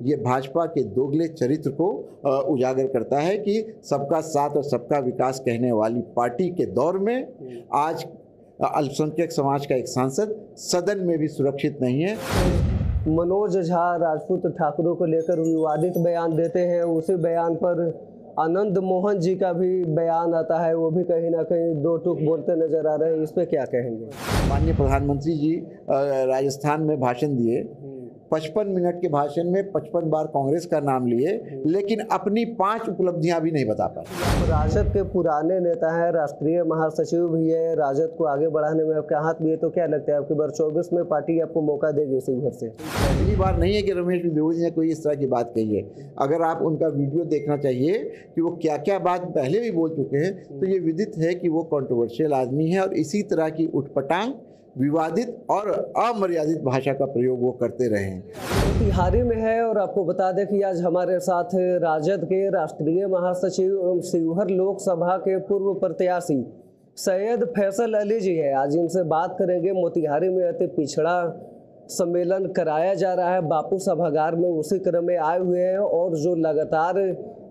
ये भाजपा के दोगले चरित्र को उजागर करता है कि सबका साथ और सबका विकास कहने वाली पार्टी के दौर में आज अल्पसंख्यक समाज का एक सांसद सदन में भी सुरक्षित नहीं है। मनोज झा राजपूत ठाकुरों को लेकर विवादित बयान देते हैं, उसी बयान पर आनंद मोहन जी का भी बयान आता है, वो भी कहीं ना कहीं दो टूक बोलते नजर आ रहे हैं। इस पे क्या कहेंगे? माननीय प्रधानमंत्री जी राजस्थान में भाषण दिए, 55 मिनट के भाषण में 55 बार कांग्रेस का नाम लिए, लेकिन अपनी 5 उपलब्धियां भी नहीं बता पाए। राजद के पुराने नेता हैं, राष्ट्रीय महासचिव भी है, राजद को आगे बढ़ाने में आपका हाथ भी है, तो क्या लगता है आपकी बार 24 में पार्टी आपको मौका देगी इसी घर से? पहली बार नहीं है कि रमेश द्विवेदी ने कोई इस तरह की बात कही है। अगर आप उनका वीडियो देखना चाहिए कि वो क्या क्या बात पहले भी बोल चुके हैं, तो ये विदित है कि वो कंट्रोवर्शियल आदमी है और इसी तरह की उठपटांग, विवादित और अमर्यादित भाषा का प्रयोग वो करते रहे हैं। मोतिहारी में है और आपको बता दें कि आज हमारे साथ राजद के राष्ट्रीय महासचिव शिवहर लोकसभा के पूर्व प्रत्याशी सैयद फैसल अली जी है। आज इनसे बात करेंगे। मोतिहारी में अति पिछड़ा सम्मेलन कराया जा रहा है बापू सभागार में, उसी क्रम में आए हुए हैं और जो लगातार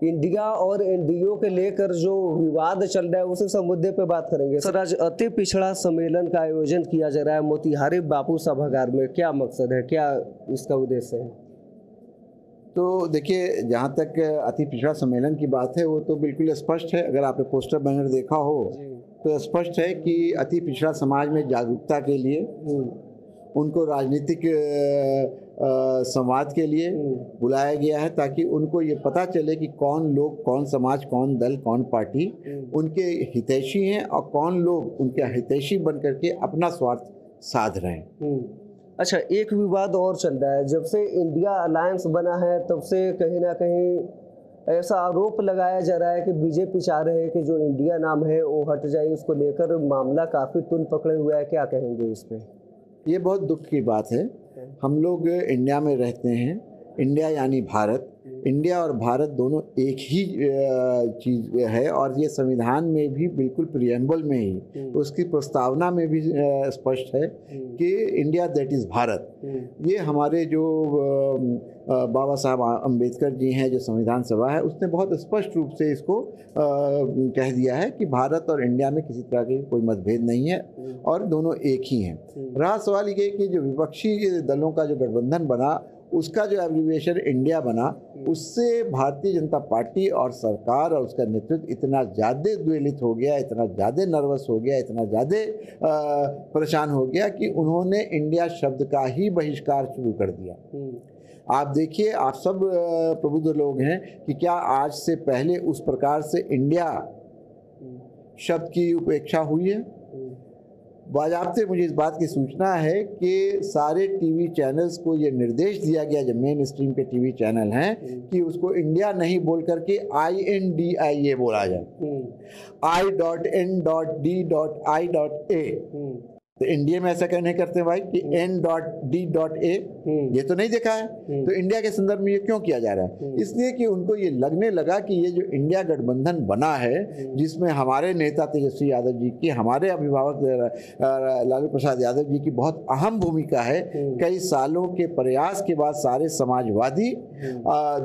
इंडिया और एनडीओ के लेकर जो विवाद चल रहा है उसी सब मुद्दे पे बात करेंगे। सर, आज अति पिछड़ा सम्मेलन का आयोजन किया जा रहा है मोतिहारी बापू सभागार में, क्या मकसद है, क्या इसका उद्देश्य है? तो देखिए, जहाँ तक अति पिछड़ा सम्मेलन की बात है वो तो बिल्कुल स्पष्ट है। अगर आपने पोस्टर बैनर देखा हो तो स्पष्ट है कि अति पिछड़ा समाज में जागरूकता के लिए, उनको राजनीतिक संवाद के लिए बुलाया गया है, ताकि उनको ये पता चले कि कौन लोग, कौन समाज, कौन दल, कौन पार्टी उनके हितैषी हैं और कौन लोग उनके हितैषी बन करके अपना स्वार्थ साध रहे हैं। अच्छा, एक विवाद और चल रहा है। जब से इंडिया अलायंस बना है तब से कहीं ना कहीं ऐसा आरोप लगाया जा रहा है कि बीजेपी चाह रहे हैं कि जो इंडिया नाम है वो हट जाए। इसको लेकर मामला काफ़ी तुल पकड़े हुआ है, क्या कहेंगे इस पर? ये बहुत दुख की बात है। हम लोग इंडिया में रहते हैं, इंडिया यानी भारत। इंडिया और भारत दोनों एक ही चीज़ है और ये संविधान में भी बिल्कुल प्रियम्बल में ही उसकी प्रस्तावना में भी स्पष्ट है कि इंडिया दैट इज़ भारत। ये हमारे जो बाबा साहब अम्बेडकर जी हैं, जो संविधान सभा है, उसने बहुत स्पष्ट रूप से इसको कह दिया है कि भारत और इंडिया में किसी तरह के कोई मतभेद नहीं है और दोनों एक ही हैं। रहा सवाल ये कि जो विपक्षी दलों का जो गठबंधन बना, उसका जो एब्रिविएशन इंडिया बना, उससे भारतीय जनता पार्टी और सरकार और उसका नेतृत्व इतना ज़्यादा द्वेलित हो गया, इतना ज़्यादा नर्वस हो गया, इतना ज़्यादा परेशान हो गया कि उन्होंने इंडिया शब्द का ही बहिष्कार शुरू कर दिया। आप देखिए, आप सब प्रबुद्ध लोग हैं कि क्या आज से पहले उस प्रकार से इंडिया शब्द की उपेक्षा हुई है? बाज़ाब्ते मुझे इस बात की सूचना है कि सारे टीवी चैनल्स को ये निर्देश दिया गया, जो मेन स्ट्रीम के टीवी चैनल हैं, कि उसको इंडिया नहीं बोल करके INDIA बोला जाए, I.N.D.I.A। तो इंडिया में ऐसा कहने करते हैं भाई कि N.D.A, ये तो नहीं देखा है। तो इंडिया के संदर्भ में ये क्यों किया जा रहा है? इसलिए कि उनको ये लगने लगा कि ये जो इंडिया गठबंधन बना है, जिसमें हमारे नेता तेजस्वी यादव जी की, हमारे अभिभावक लालू प्रसाद यादव जी की बहुत अहम भूमिका है। कई सालों के प्रयास के बाद सारे समाजवादी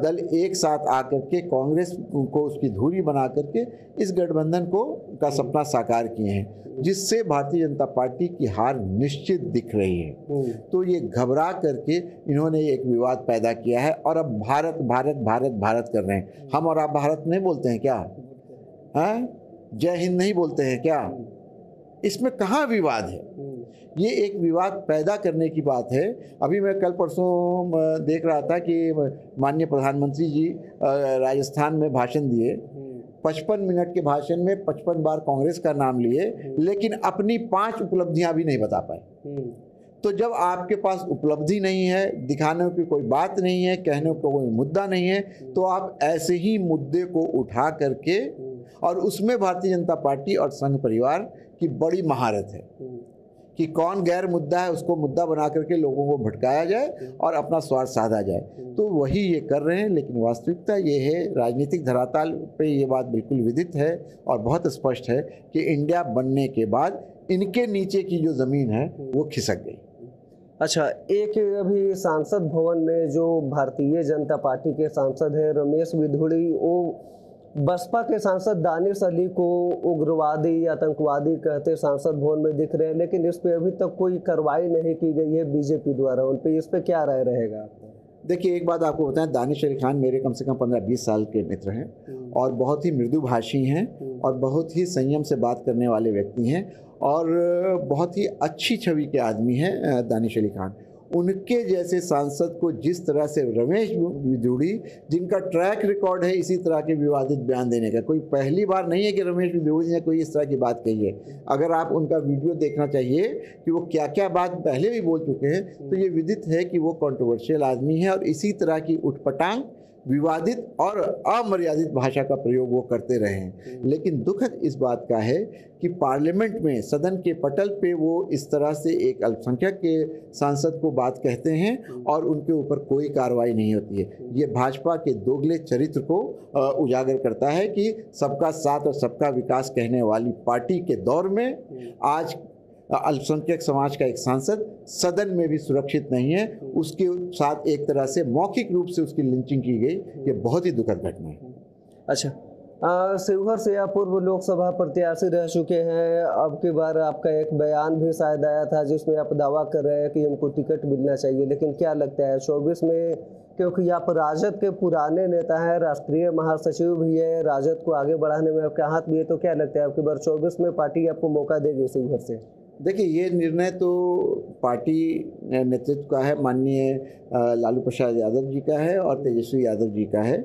दल एक साथ आकर के कांग्रेस को उसकी धुरी बना करके इस गठबंधन को का सपना साकार किए हैं, जिससे भारतीय जनता पार्टी की हार निश्चित दिख रही है। तो ये घबरा करके इन्होंने एक विवाद पैदा किया है और अब भारत भारत भारत भारत कर रहे हैं। हम और आप भारत नहीं बोलते हैं क्या? हाँ, जय हिंद नहीं बोलते हैं क्या? इसमें कहाँ विवाद है? ये एक विवाद पैदा करने की बात है। अभी मैं कल परसों देख रहा था कि माननीय प्रधानमंत्री जी राजस्थान में भाषण दिए, 55 मिनट के भाषण में 55 बार कांग्रेस का नाम लिए, लेकिन अपनी 5 उपलब्धियां भी नहीं बता पाए। तो जब आपके पास उपलब्धि नहीं है, दिखाने की कोई बात नहीं है, कहने को कोई मुद्दा नहीं है, तो आप ऐसे ही मुद्दे को उठा करके, और उसमें भारतीय जनता पार्टी और संघ परिवार की बड़ी महारत है कि कौन गैर मुद्दा है उसको मुद्दा बना करके लोगों को भटकाया जाए और अपना स्वार्थ साधा जाए। तो वही ये कर रहे हैं। लेकिन वास्तविकता ये है, राजनीतिक धरातल पे ये बात बिल्कुल विदित है और बहुत स्पष्ट है कि इंडिया बनने के बाद इनके नीचे की जो ज़मीन है वो खिसक गई। अच्छा, एक अभी सांसद भवन में जो भारतीय जनता पार्टी के सांसद है रमेश बिधूड़ी, वो बसपा के सांसद दानिश अली को उग्रवादी आतंकवादी कहते सांसद भवन में दिख रहे हैं, लेकिन इस पे अभी तक कोई कार्रवाई नहीं की गई है बीजेपी द्वारा। उन पे इस पे क्या राय रहेगा? देखिए, एक बात आपको बताएं, दानिश अली खान मेरे कम से कम 15-20 साल के मित्र हैं और बहुत ही मृदुभाषी हैं और बहुत ही संयम से बात करने वाले व्यक्ति हैं और बहुत ही अच्छी छवि के आदमी हैं दानिश अली खान। उनके जैसे सांसद को जिस तरह से रमेश बिधूड़ी, जिनका ट्रैक रिकॉर्ड है इसी तरह के विवादित बयान देने का, कोई पहली बार नहीं है कि रमेश बिधूड़ी ने कोई इस तरह की बात कही है। अगर आप उनका वीडियो देखना चाहिए कि वो क्या क्या बात पहले भी बोल चुके हैं, तो ये विदित है कि वो कंट्रोवर्शियल आदमी है और इसी तरह की उटपटांग, विवादित और अमर्यादित भाषा का प्रयोग वो करते रहे हैं। लेकिन दुखद इस बात का है कि पार्लियामेंट में सदन के पटल पे वो इस तरह से एक अल्पसंख्यक के सांसद को बात कहते हैं और उनके ऊपर कोई कार्रवाई नहीं होती है। ये भाजपा के दोगले चरित्र को उजागर करता है कि सबका साथ और सबका विकास कहने वाली पार्टी के दौर में आज अल्पसंख्यक समाज का एक सांसद सदन में भी सुरक्षित नहीं है। उसके साथ एक तरह से मौखिक रूप से उसकी लिंचिंग की गई। ये बहुत ही दुखद घटना है। अच्छा, शिवहर से आप पूर्व लोकसभा प्रत्याशी रह चुके हैं। अब की बार आपका एक बयान भी शायद आया था जिसमें आप दावा कर रहे हैं कि हमको टिकट मिलना चाहिए, लेकिन क्या लगता है 24 में, क्योंकि आप राजद के पुराने नेता हैं, राष्ट्रीय महासचिव भी है, राजद को आगे बढ़ाने में आपका हाथ भी है, तो क्या लगता है आपकी बार 24 में पार्टी आपको मौका देगी शिवहर से? देखिए, ये निर्णय तो पार्टी नेतृत्व का है, माननीय लालू प्रसाद यादव जी का है और तेजस्वी यादव जी का है।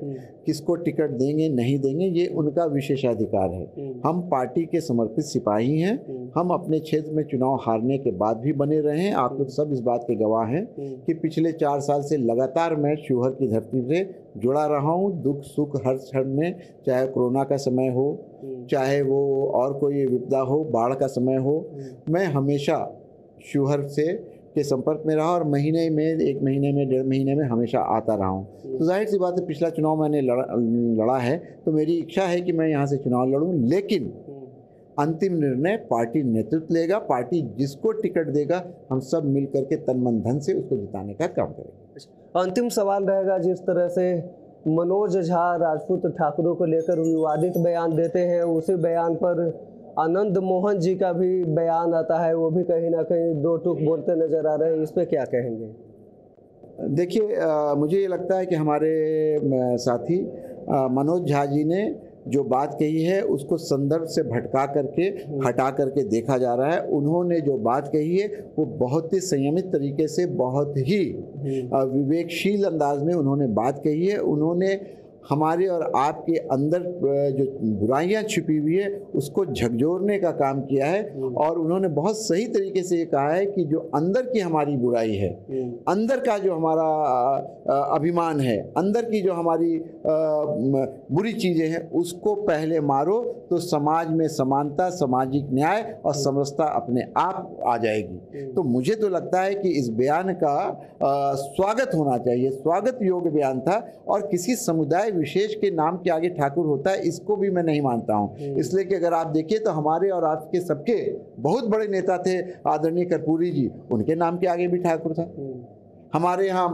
किसको टिकट देंगे नहीं देंगे ये उनका विशेषाधिकार है। हम पार्टी के समर्पित सिपाही हैं। हम अपने क्षेत्र में चुनाव हारने के बाद भी बने रहे हैं। आप लोग सब इस बात के गवाह हैं कि पिछले 4 साल से लगातार मैं शिवहर की धरती से जुड़ा रहा हूँ। दुख सुख हर क्षण में, चाहे कोरोना का समय हो, चाहे वो और कोई विपदा हो, बाढ़ का समय हो, मैं हमेशा शिवहर से के संपर्क में रहा और महीने में, 1 महीने में, 1.5 महीने में हमेशा आता रहा हूँ। तो जाहिर सी बात है, पिछला चुनाव मैंने लड़ा है, तो मेरी इच्छा है कि मैं यहाँ से चुनाव लड़ूँ, लेकिन अंतिम निर्णय पार्टी नेतृत्व लेगा। पार्टी जिसको टिकट देगा, हम सब मिल करके तन मन धन से उसको जिताने का काम करेंगे। अंतिम सवाल रहेगा, जिस तरह से मनोज झा राजपूत ठाकुरों को लेकर विवादित बयान देते हैं, उसी बयान पर आनंद मोहन जी का भी बयान आता है, वो भी कहीं ना कहीं 2 टूक बोलते नजर आ रहे हैं, इस पे क्या कहेंगे? देखिए, मुझे ये लगता है कि हमारे साथी मनोज झा जी ने जो बात कही है उसको संदर्भ से भटका करके, हटा करके देखा जा रहा है। उन्होंने जो बात कही है वो बहुत ही संयमित तरीके से, बहुत ही विवेकशील अंदाज में उन्होंने बात कही है। उन्होंने हमारे और आपके अंदर जो बुराइयां छिपी हुई है उसको झकझोरने का काम किया है और उन्होंने बहुत सही तरीके से ये कहा है कि जो अंदर की हमारी बुराई है, अंदर का जो हमारा अभिमान है, अंदर की जो हमारी बुरी चीज़ें हैं, उसको पहले मारो तो समाज में समानता, सामाजिक न्याय और समरसता अपने आप आ जाएगी। तो मुझे तो लगता है कि इस बयान का स्वागत होना चाहिए, स्वागत योग्य बयान था और किसी समुदाय विशेष के नाम के आगे ठाकुर होता है, इसको भी मैं नहीं मानता हूँ। इसलिए कि अगर आप देखिए तो हमारे और आपके सबके बहुत बड़े नेता थे आदरणीय कर्पूरी जी, उनके नाम के आगे भी ठाकुर था। हमारे यहाँ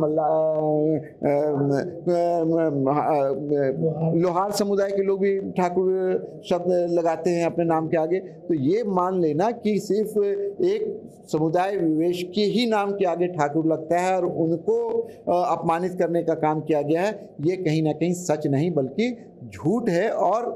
लोहार समुदाय के लोग भी ठाकुर शब्द लगाते हैं अपने नाम के आगे। तो ये मान लेना कि सिर्फ एक समुदाय विवेश के ही नाम के आगे ठाकुर लगता है और उनको अपमानित करने का काम किया गया है, ये कहीं ना कहीं सच नहीं बल्कि झूठ है। और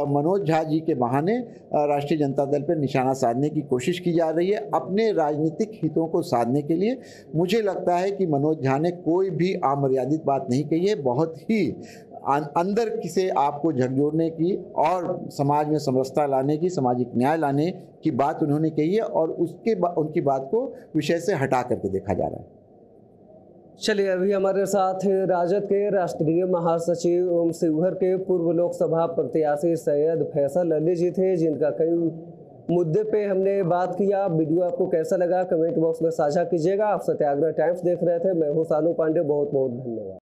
मनोज झा जी के बहाने राष्ट्रीय जनता दल पर निशाना साधने की कोशिश की जा रही है अपने राजनीतिक हितों को साधने के लिए। मुझे लगता है कि मनोज झा ने कोई भी अमर्यादित बात नहीं कही है। बहुत ही अंदर से आपको झकझोरने की और समाज में समरसता लाने की, सामाजिक न्याय लाने की बात उन्होंने कही है और उनकी बात को विषय से हटा करके देखा जा रहा है। चलिए, अभी हमारे साथ राजद के राष्ट्रीय महासचिव एवं शिवहर के पूर्व लोकसभा प्रत्याशी सैयद फैसल अली जी थे, जिनका कई मुद्दे पे हमने बात किया। वीडियो आपको कैसा लगा कमेंट बॉक्स में साझा कीजिएगा। आप सत्याग्रह टाइम्स देख रहे थे, मैं हूं सानू पांडे, बहुत बहुत धन्यवाद।